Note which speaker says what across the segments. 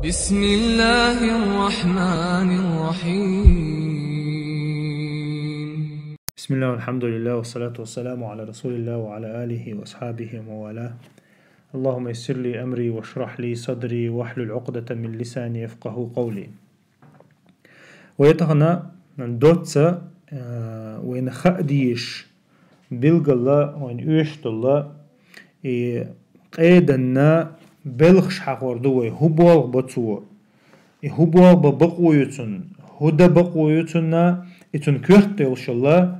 Speaker 1: بسم الله الرحمن الرحيم.
Speaker 2: بسم الله والحمد لله والصلاة والسلام على رسول الله وعلى آله وأصحابه وموالاه. اللهم يسر لي أمري واشرح لي صدري واحلل عقدة من لساني يفقه قولي. ويتغنى دوتسا وين خأديش بلغ الله وين يشت الله قيدنا بلغش حقور دوي هبوغ بطوة هبوغ ببقويتن هدى بقويتنا إتن كورت يلش الله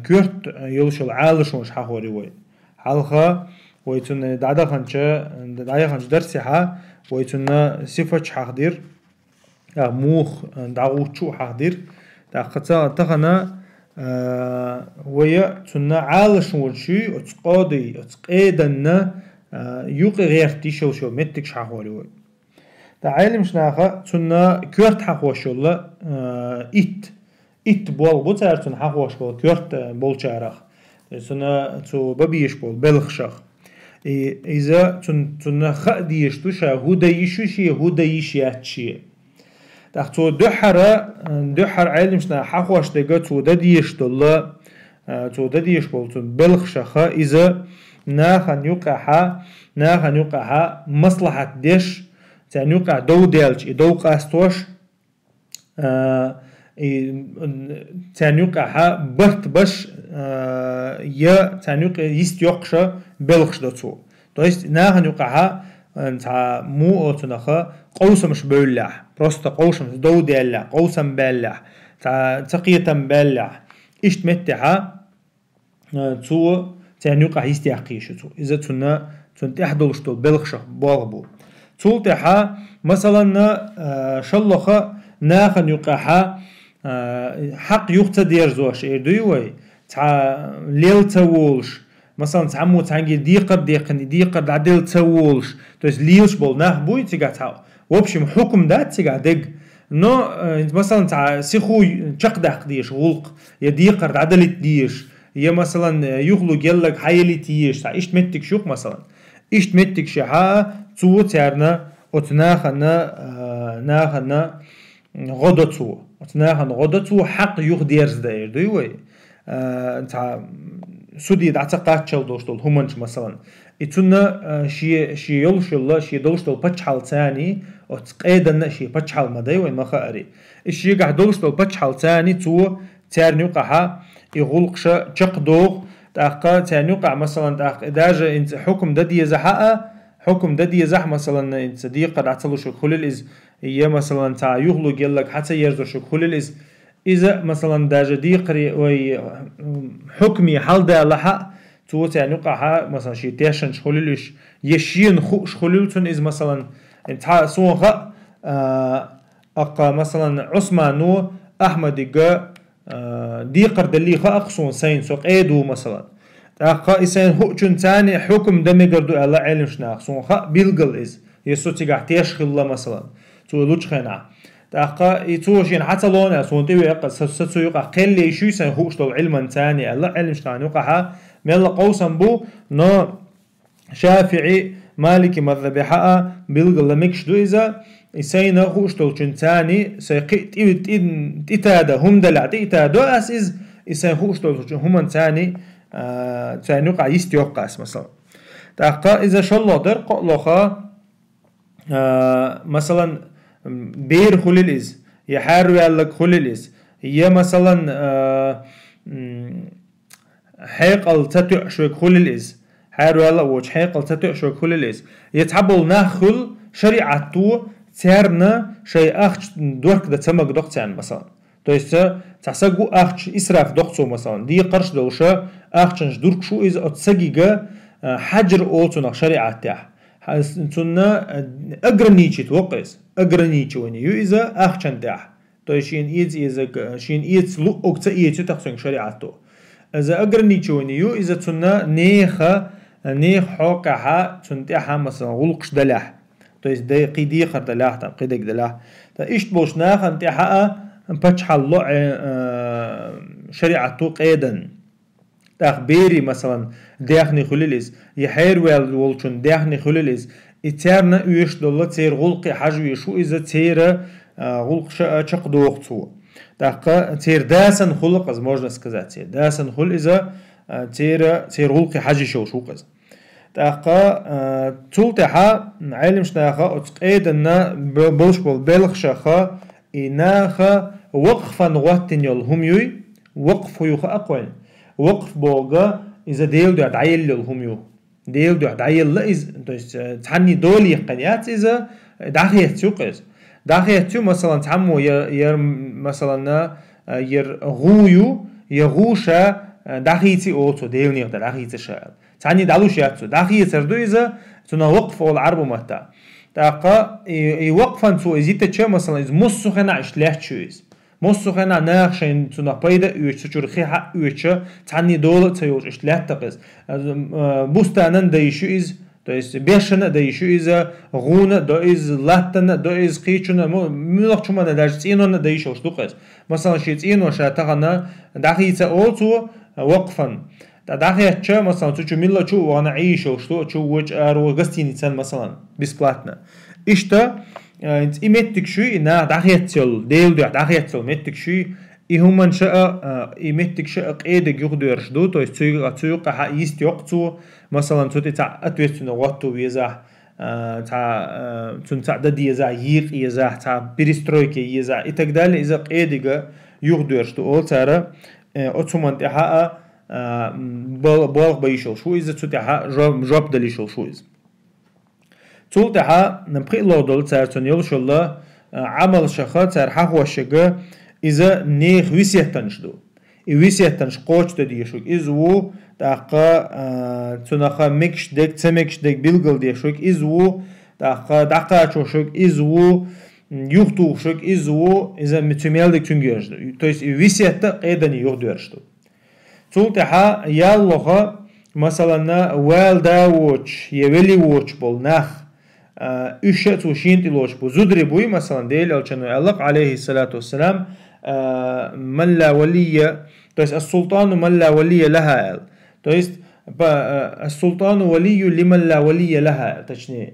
Speaker 2: كورت يلشل عالش وش حقوري وي حالخا ويتن دادا خانش درسيها ويتن صفة حقدير موخ داغوتشو حقدير داقتا تغنى ويا تنا عالش وشي اتقادي اتقيدنا يوقي غير تيشل شو متك شحوري وي دا عالم شناخا تنا كورت حقوش الله ات بول بوتار تن حقوش بول كورت بولشارخ تنا تو ببيش بول بلخشخ إذا تنا خديش توشا هودا يشوشي هودا يشياتشي تاختو دحر عالم شنا حقوش دقا تو دديش الله تو دديش بول تن بلخشخ إذا ناخن يقعها مصلحة ديش تان يقع دو ديلش دو قاستوش تان يقعها برت بش يا تان يقع يست يقشا بلخش دتو تويست ناخن يقعها تاع مو اوتنخا قوسم مش بولح بروستا قوسم دو ديلح قوسم بلح تاع تقيتم بلح اشت متها تو تان يقع يستيقيشتو إذا تن تحدلش تول بلخشة باغبو تول تحا مثلا شلخة ناخن يقعها حق يقتدير زوش إردوي تع ليل تولش مثلا تعمو تعنجي ديقر عدل تولش تويس ليلش بول ناخ بوي تيقع تاو وبشم حكم دات تيقع دق نو مثلا تع سيخو تشقدح ديش غلق يديقر عدل ديش يا مثلا يخلق يلك حيلي تيش تاع إيش متك شوك مثلا إيش متك شحاء تو تارنا ناخنا غدتو ناخنا غدتو حق يخديرز داير دوي تاع سودي دعتقات شل دوشتول همنش مثلا إتنا شي يلش الله شي دوشتول بتشحال ثاني وتقيدنا شي بتشحال مداي وين ما خاري الشي قاعد دوشتول بتشحال ثاني تو تارني وقعها يغلقش تقدوغ تاقا تانيقع مثلا تاق داجا انت حكم ددي زحقه حكم ددي زح مثلا انت دي قد عتلو شو كل الاز هي مثلا تاع يغلق يلك حتى يرزو شو كل الاز اذا مثلا داجا دي قري وي حكمي حل دا لحق تو تانيقع مثلا شي تاشن شخللش يشين شخللتن از مثلا انت سوغا اقا مثلا عثمانو احمد دي قرد اللي خاقصون سين سوق ايدو مثلا تاقا إسان هؤجن تاني حكم دمي قردو الله علم شناق سون خاق بيلقل إز يسو تيقع تيشخ الله مثلا تو لوش خينا تاقا يتوشين حتى لونا سون تيوي يقع ستسو يقع قل يشو سين هؤجن علما تاني الله علم شناق يقعها ميلا قوسا بو نو شافعي مالكي مذهبي حقا بيلقل لمكش دو إذا إسان هؤجن تاني سيقيت إتادا هم دلع إتادا أس إز إسان هؤجن هم تاني تاني يقع يستيقاس مثلا تاقا إذا شالله در قلقا مثلا بير خليليز يحارو يالك خليليز هي مثلا حيقل تتع شوك خليليز حارو يالك وش حيقل تتع شوك خليليز يتعبل ناخل شريعتو تارنا شيء أخش دورك دا تمك دقتان مثلا то есть تحسقو أخش إسراف دقتو مثلا دي قرش دوشة أخشنش دورك شو إذا أتسقيقا حجر أوتنا شريعة تاح تنا أقرنيشي توقيس أقرنيشي ونيو إذا أخشن تاح تو شين إيز إذا شين إيز لو أكتا إيز تخسن شريعتو إذا أقرنيشي ونيو إذا تنا نيخ حوقها تنتاحها مثلا غلقش دلاح تو есть قيدي خر دلاح تا قيدك دلاح تا إيش بوش ناخ انتاحها بتشح الله شريعتو قيدا تاخ بيري مثلا داخني خليليز يحير والشون داخني خليليز اتيرنا ويش دولا تير غلقي حجوي شو إذا تير غلق شق دوغتو دقة تير داسن خلق از можно сказать تير داسن خل إذا تير غلقي حجي شو قز دقة تولتها علم شناخا اتقيد إن بولش بول بلخ شخا إناخا وقفا نغتن يل هم يوي وقف يخ أقوين وقف بوغا إذا ديل دو عدعيل يل هم يو ديل دو عدعيل لا إذا تعني دول يقنيات إذا داخية سوقز داخية سو مثلا تعمو ير مثلا ير غويو يغوشا داخيتي أوتو ديل نيغدا داخيتي شاعر تعني دالوش ياتسو داخية سردو إذا تنا وقف أول عربو مهتا داقا يوقفن سو إزيتا تشا مثلا إذا مصو خنا إشلاح شويز مصو خنا ناخشين تنا بايدا يوش تشور خيحا يوش تعني دولة تيوش إشلاح تقز بوستانن دايشو إز دايس بيشنا دايشو إذا غونا دايز لاتنا دايز قيچنا ملق چومانا دايش تينونا دايشوش دوقز مثلا شي تينو شاتغنا داخيتا أوتو وقفن داخل تشا مثلا تشو ميلا شو وانا عيشه شو وش ارو غستيني تسال مثلا بسبلاتنا اشتا انت ايمتك شو انا داخل تسال ديل داخل تسال متك شو يهمن شاء ايمتك شاء قيد يقدرش دو تو تسوق ح يست يقتو مثلا تو تاع اتويتنا واتو ويزا تاع تنتع ددي يزا يق يزا تاع بريسترويكي يزا اتقدال اذا قيد يقدرش دو ترى اوتومان تاع بالغ بيشل شو إذا تتحا جوب دليشل شو إذا تولتحا نبقي لودل تارتون يلشل عمل شخا تارحا وشجع إذا نيخ ويسيتنش دو ويسيتنش قوش تديشوك إذا دقا تنخا مكش دك تمكش دك بيلغل ديشوك إذا دقا چوشوك إذا يوختوشوك إذا متميل دك تنجيرش دو تو есть ويسيتا قيدني يوخدوش دو تولتها ياللوها مثلا والدا ووش يولي ووش بول نخ اشت وشينت لوش بو زدري بوي مثلا ديل الچنو يالق عليه الصلاة والسلام من لا ولي تو есть السلطان من لا ولي لها تو есть السلطان ولي لمن لا ولي لها точнее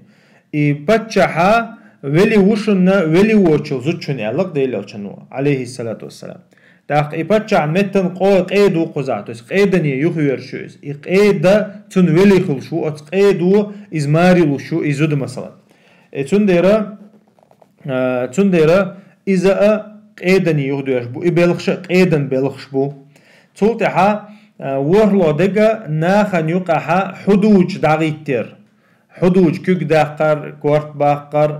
Speaker 2: и بچها ولي وشن ولي ووش زدچن يالق ديل الچنو عليه الصلاة والسلام داق إبتشع متن قيدو قزع تو قيدني يخير شوز قيدا تن ولي خل شو قيدو إزماري لو شو إزود مثلا تن ديرا إذا قيدني يخدوش بو إبلخش قيدن بلخش بو تولتها ورلو دقا ناخن يقعها حدوج داغيتر حدوج كوك داقر كورت باقر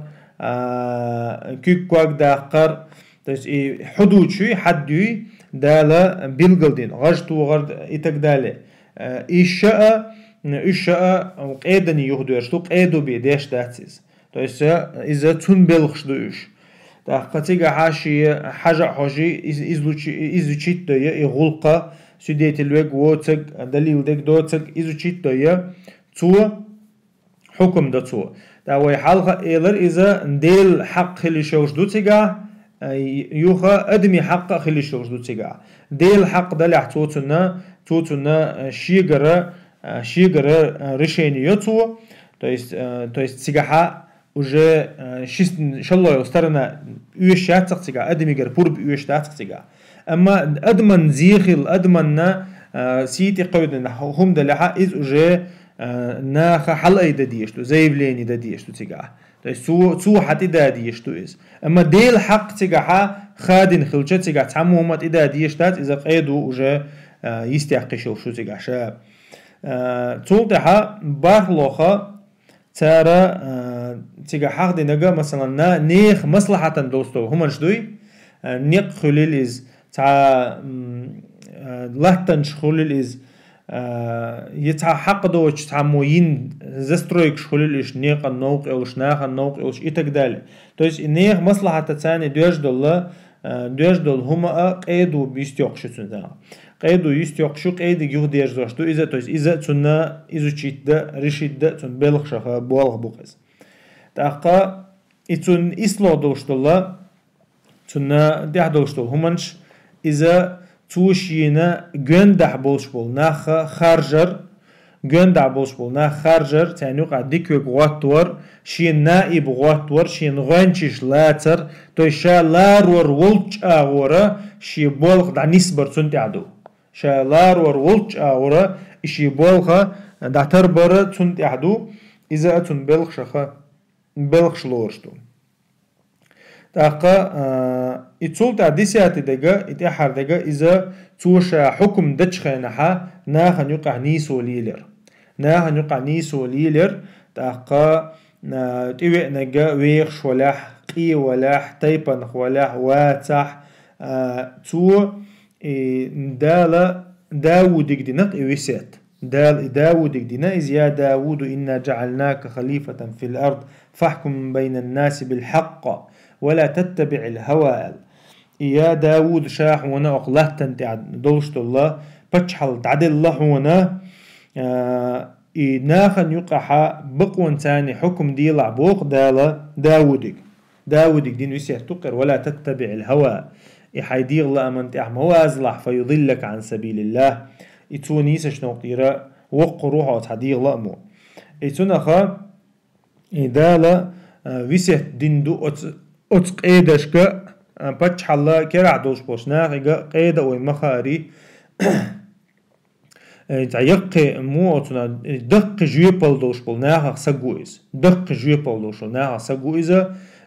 Speaker 2: كوك كوك داقر то есть и حدود شوي حدوي دالا بيلغلدين غجت وغرد إتقدالي إشاء قيدني يهدوش تو قيدو بيديش داتيز то есть إذا تون بلغش دوش تاقتيغا حاشي حاجة حاجي إزوچيت دوية إغلقا سيديت الوغ ووتك دليل دك دوتك إزوچيت دوية تو حكم دا تو داوي حالها إيلر إذا نديل حق خلي شوش دوتيغا يوخا أدمي حق خلي شوش دوتيغا ديل حق دلع توتنا شيغرا решение يتو то есть сигаха уже шаллой сторона уещатсак сига адмигер пурб уещатсак сига اما ادمن زيخل ادمن سيتي قودن هم دلها из уже ناخ حلقه دديشتو заявление دديشتو سيغا то есть سو حتى دديشتو из اما ديل حق سيغا خادن خلچت سيغا تمامات دديشتات اذا قيدو уже يستحق شو سيغا شا تولتها باخلوخا ترى تيجا حق دينجا مثلا نيخ مصلحة دوستو هم شدوي نيق خليل إز تاع لهتنش خليل إز يتاع حق دوش تاع موين زسترويك خليل إيش نيق النوق أوش ناخ النوق أوش إتقدال تويس نيخ مصلحة تاني دوش دول هما قيدو بيستيقشون ذا قيدو يستيقشو قيد يغدير زوشتو إذا تويس إذا تنا إذا تشيت دا رشيد دا تن بلغ شخا بوالغ بوقز تاقا إتن إسلو دوشتولا تنا ديح دوشتول همانش إذا توشينا جندح بولش بول ناخا خارجر جون دعبوش بولنا خارجر تاني وقع ديكوك غواتور شين نائب غواتور شين غوانشيش لاتر تو شا لارور ولج اغورا شي بولغ دا نسبر تنتي عدو شا لارور ولج اغورا شي بولغ دا تربر تنتي عدو إذا أتون بلغ شخا بلغ شلورشتو تاقا اتسول تا ديسياتي دقا اتحار دقا إذا توشا حكم دجخينها ناخن يقع نيسو ليلر ناخن يقع نيسو ليلر تاقا تيوئ نقا ويخش ولاح قي ولاح تيبنخ ولاح واتح تو ندالا داودك دينق إويسات داودك دينا إذ يا داود إنا جعلناك خليفة في الأرض فاحكم بين الناس بالحق ولا تتبع الهوى يا داود شاح ونا أقلت انت دولشت الله بتشحل تعدل الله ونا ناخن يقع بقوان تاني حكم دي لعبوق دالا داودك دين ويسيه تقر ولا تتبع الهوى يحيدي الله أمنت أحمى أزلح فيضلك عن سبيل الله يتوني سشنو قيرا وق روحه تحدي الله مو يتونا خا دالا ويسيه دين دو قيدشك بتش الله كرع دوش بوشنا قيدة ومخاري تعيق مو أتونا دق جيبل دوش بولناها سجويز دق جيبل دوش بولناها سجويز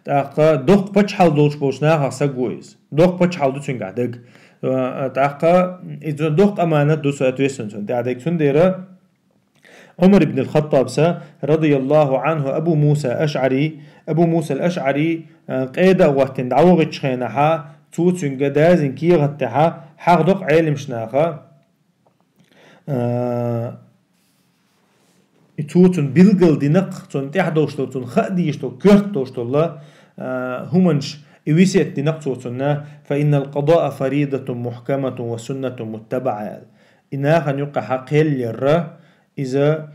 Speaker 2: تاقا دق بتش حال دوش بوشناها سجويز دق بتش حال دوشين قاعدك تاقا إذا دق أمانة دوس أتويسن تعدك سنديرة عمر بن الخطاب رضي الله عنه أبو موسى الأشعري قيدة وقتن دعوغت شخينها توتن قدازن كي غتها حق دق علم شناخا توتن بلغل دينق تون تحدوشتو تون خديشتو كرتوشتو الله همنش إويسيت دينق توتن فإن القضاء فريضة محكمة وسنة متبعة إنها يقع حقيل يرى إذا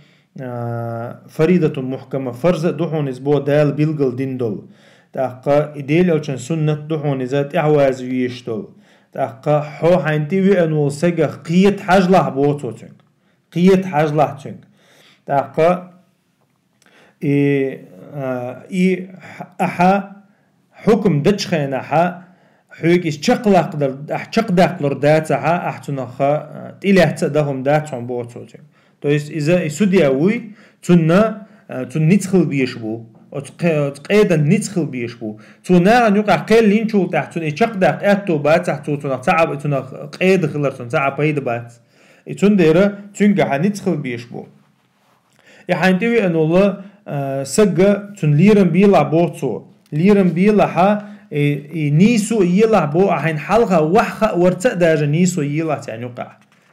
Speaker 2: فريضة محكمة فرز دوحون إزبو دال بلغل ديندول تاقا إديل أوشن سنة دوحون إذا إعواز ويشتول تاقا حو حينتوي أنو سيغا قيت حجلح بوتو تنك قيت حجلح تنك تاقا أحا حكم دجخين أحا حوك إش چقدقلر داتها أحتنخا تإليه تدهم داتهم بوتو تنك تو إذا سودياوي تنا نتخل بيشبو قيدا نتخل بيشبو تنا نيقع قيل لينشو تحت تنا چقدق أتو بات تحت تنا تعب تنا قيد خلر تنا تعب بيد بات تون ديرة تنجح نتخل بيشبو يحنتوي أن الله سجى تن ليرن بيلا بوتو ليرن بيلا ها نيسو يلا بو أحين حلقة وحخة ورتق داجة نيسو يلا تعنيقع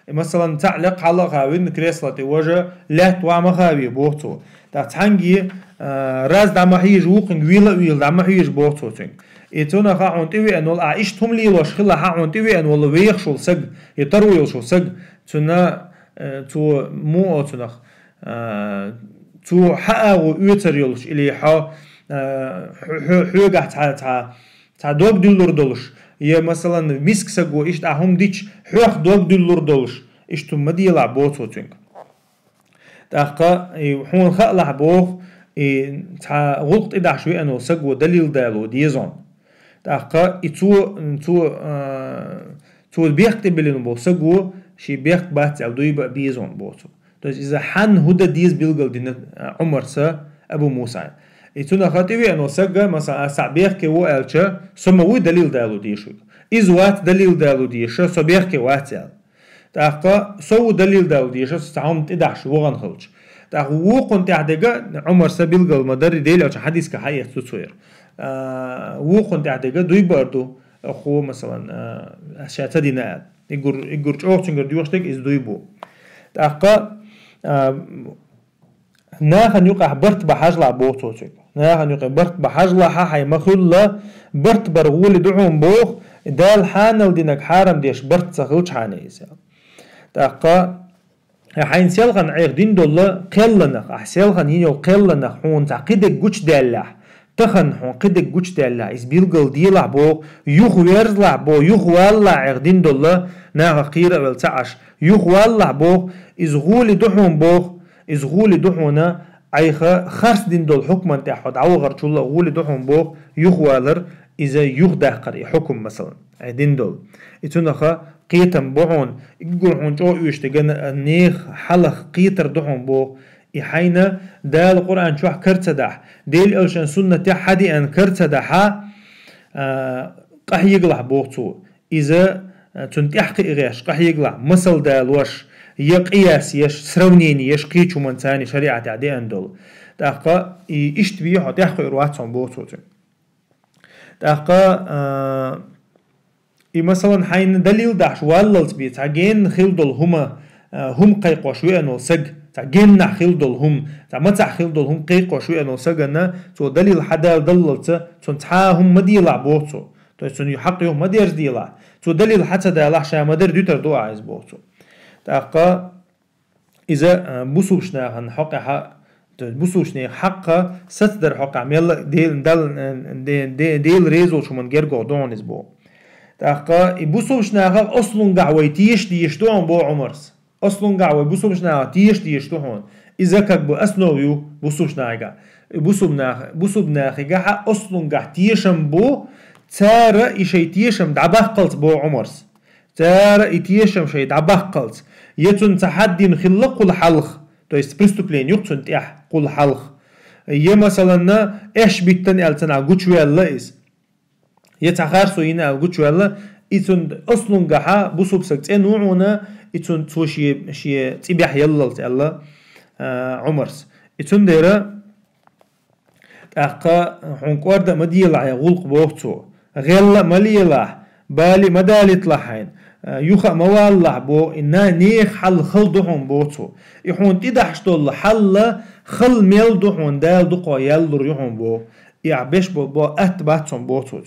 Speaker 2: مثلا تعلق حلقة وين كريسلة وجه لا توعم خابي بوتو تحنجي راز دمحيج وقن ويل دمحيج بوتو تين إتونا خاون تبي أن والله عيش تهم لي وش خلا خاون تبي أن والله ويخشل سج يتروي شو سج تنا تو مو أتنا تو حق ويتريلش اللي حا حوجة تا دوب دولار دولش يا مثلا مسك سجوا إيش تعهم ديش حوخ دوب دولار دولش إيش تو مدي يلعب بوتو تين تاقا حون خلع بوخ تا غلط إدع شوي أنو سجوا دليل دالو ديزون تاقا تو بيخت بلين بو سجوا شي بيخت بات أو دويبا بيزون بوتو تاج إذا حن هدا ديز بيلقل دين عمر أبو موسى إتونا خاطبي أنو سجى مثلا سعبيخ كي وقالشة سموي دليل دالو ديشو إذ وات دليل دالو ديشو سبيخ كي واتيال تاقا سو دليل دالو ديشو ستعوم تدعش وغن خلش تاقا وقن تعدقا عمر سبيلقل مدري ديل أو حديث كحية تتصوير وقن تعدقا دوي باردو أخو مثلا أشياء تدينا يقول شوخ تنقر ديوشتك إز دوي بو تاقا ناخن يقع برت بحجلع بوتو تشك ناخن يقع برت بحجلع حي مخلا برت برغول دعوم بوخ دال حانل دينك حارم ديش برت سخلش حانيس تاقا حين سيلغن عير دين دولا قلنخ احسيلغن ينو قلنخ حون تعقيدك جوش دالح تخن حون قيدك جوش دالح إز بيلقل ديلع بو يخ ويرزلع بو يخ والله عير دين دولا ناخ قيرة والتعش يخ والله بو إز غول دعوم بوخ إز غولي دحونا أيخا خرس دين دول حكما تاحد عوغر شولا غولي دحون بو يخوالر إذا يخداقر حكم مثلا دين دول إتونخا قيتم بوعون يقول هون جو يشتغن نيخ حلخ قيتر دحون بو إحينا دال القرآن شوح كرتدح ديل ألشان سنة حدي أن كرتدحا قح يقلع بوغتو إذا تنتحقي إغاش قح يقلع مثل دال وش يقياس يش سرونيني يش قيتشو من ثاني شريعة عدي أندول تاقا إشتبيه تحقي إرواتهم بوغتو تاقا مثلا حين دليل داش واللت بيت عجين خيلدل هم قيقوا شوية نو سج تعجين خيلدل هم تعمتع خيلدل هم قيقوا شوية نو سجنا تو دليل حدا دللت تنتحاهم مديلع بوتو تو تن يحقيهم مدير ديلع تو دليل حتى دلع شا مدير ديتر دو عايز بوتو تاقا إذا بوسوشنا هن حق بوسوشنا حق ستدر حق عمل ديل ريزو شو من جرجو دونز بو تاقا بوسوشنا أصلون قعوي تيش دوان بو عمرس أصلون قعوي بوسوشنا تيش دوان إذا كبو أسنويو بوسوشنا بوسوبنا خيجا أصلون قع تيشم بو تارا إشي تيشم دعبقلت بو عمرس تارا إتيشم شيء دعبقلت يتون تحدين خلق قل حلق تو есть преступление يقتن تيح قل حلق مثلا إيش بيتن ألتنا قوتشوي الله إس يتخارسو هنا قوتشوي الله إتون أصلون قحا بوسوب سكتين نوعونا إتون توشي شي تبيح يللت الله عمرس إتون ديرا أقا حنك ورد مديلع يغلق بوقتو غيلا مليلع بالي مدالت لحين يخا موالع بو إنا نيخ حل خل دحون بوتو يحون تدحشتول حل خل ميل دحون دال دقا يلدر يحون بو يعبش بو أتباتهم بوتو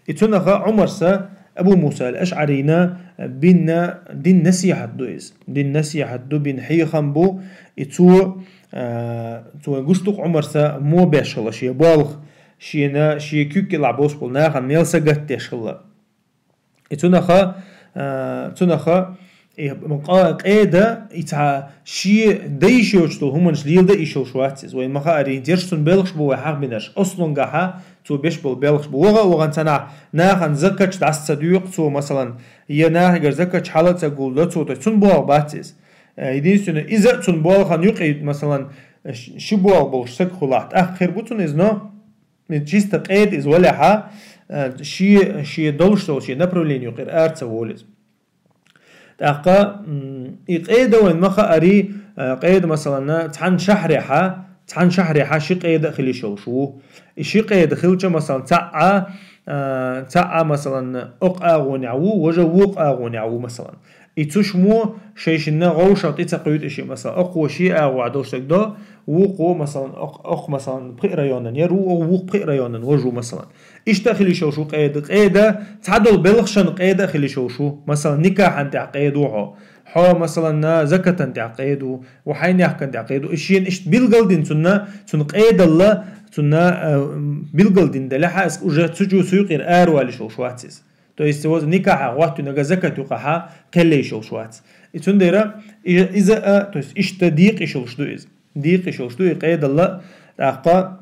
Speaker 2: إتونخا عمرسا أبو موسى الأشعرينا بينا دين نسيحة دويز دين نسيحة دو بين حيخم بو إتو قشتوق عمرسا مو بيشغل شي بالغ شينا شي كيك لعبوس بولنا خان ميل سجت تشغل إتونخا قاعدة إتها شيء دايش يوجدوا هم نشليل ده إيشوا شواتيز وين ما خارين تيرشون بلغش بو حق بناش أصلاً جاها تو بيش بلغش بو وغان تنا ناخن زكتش دعس صديق تو مثلاً يناه جر زكتش حالة تقول ده تو تون بو باتيز يدينسون إذا تون بو خان يقعد مثلاً شبو بلغش سك خلاص آخر بتون إزنا من جست قيد إز ولا ح شيء دولشتو شيء направление يقر أرتس وولز تاقا إقيد وين مخا أري قيد مثلا تحن شحرحة شي قيد خلي شو شي قيد خلجة مثلا تعا مثلا أق أغونعو وجوق أغونعو مثلا إتشمو شيشنا غوشة تتقيد إشي مثلا أقوى شيء أغو عدوشتك ده وقو مثلا أق مثلا بقي ريانا يرو وق بقي ريانا وجو مثلا إيش تخلي شو قيدة تعدل بلغشن قيدة خلي شو مثلا نكاح أنت عقيدوها حا مثلا زكاة أنت عقيدو وحين يحكي أنت عقيدو إشين إيش بيلقلدين تنا قيد الله تنا بيلقلدين ده لحاس أجت سجو سيقير أروالي شو عتيز تو يستوز نكاح وقت نجا زكاة وقحا كلي شو عتيز إتون ديرا إذا تو إيش تديق إيش شو إز ديق إيش شو قيد الله أقا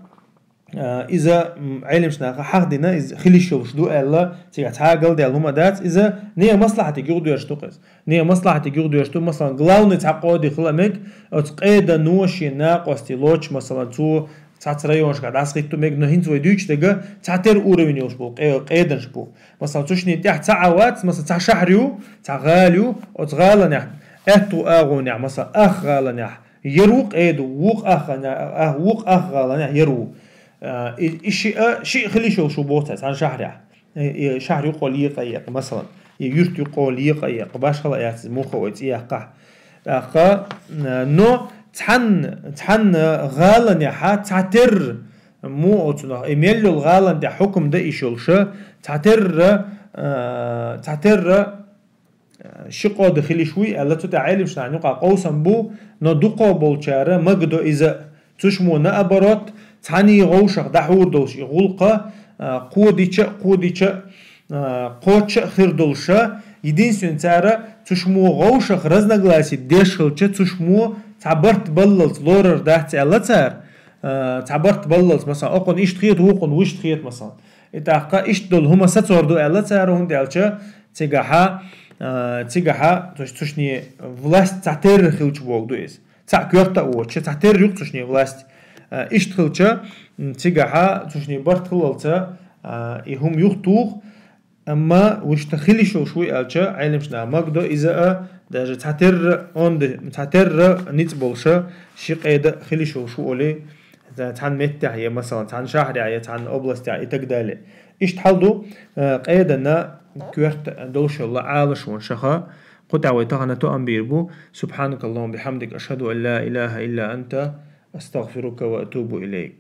Speaker 2: إذا علمشنا حقدنا إذا خلي شو الله تيجي تعاقل ده لهم دات إذا نية مصلحة تجودو يشتوقز نية مصلحة تجودو يشتو مثلا قلاون تعقد خلامك أو تقيد نوشي ناقص تلوش مثلا تو تعتريونش قاعد عسقيتو ميج نهين زوي ديوش تجا تعتر أورينيوش بو قيدنش بو مثلا توشني تحت ساعات مثلا تاع شهريو تاع غاليو أو تغالنح أتو أغونع مثلا أخغالنح يروق قيدو وق أخغالنح وق أخغالنح يرو شيء خلي شو بوتس عن شهر يقول يقيق مثلا يرت يقول يقيق باش خلا يعتز مو خويت يقع نو تحن غالن يا تعتر مو اوتنا ايميلو الغالن ده حكم ده ايشولش تعتر شقو دخلي شوي الا تتعلم شنو يقع قوسا بو ندقو بولشاره مقدو اذا تشمو نابرات تاني غوشق دحور دوش يغلقه قوديش قوتش خيردولشا единственное تارا تشمو غوشق رزنغلاسي ديشلچ تشمو تعبرت بللت لورر داحت على صار تعبرت بللت مثلا أقون إيش تخيط وقون وش تخيط مثلا إتاقا إيش دول هما ستصور دو على صار وهم دالشة تيجاها تشني власть تعتر خلش بوق دويس تعكرت أو تعتر يق تشني власть إيش خلش تيجاها تشني برت خللته هم يختوخ أما وش تخلي شوي ألشة علمشنا مقدو إذا даже تعتر نتبولشة شيء قيد خلي شو أولي تعن متعية مثلا تعن شهر تعن أبلس تعي تقدالي إيش تحلدو قيدنا كويرت دوش الله عالش ونشخا قطع تغنى تؤمن بو سبحانك اللهم بحمدك أشهد أن لا إله إلا أنت أستغفرك وأتوب إليك.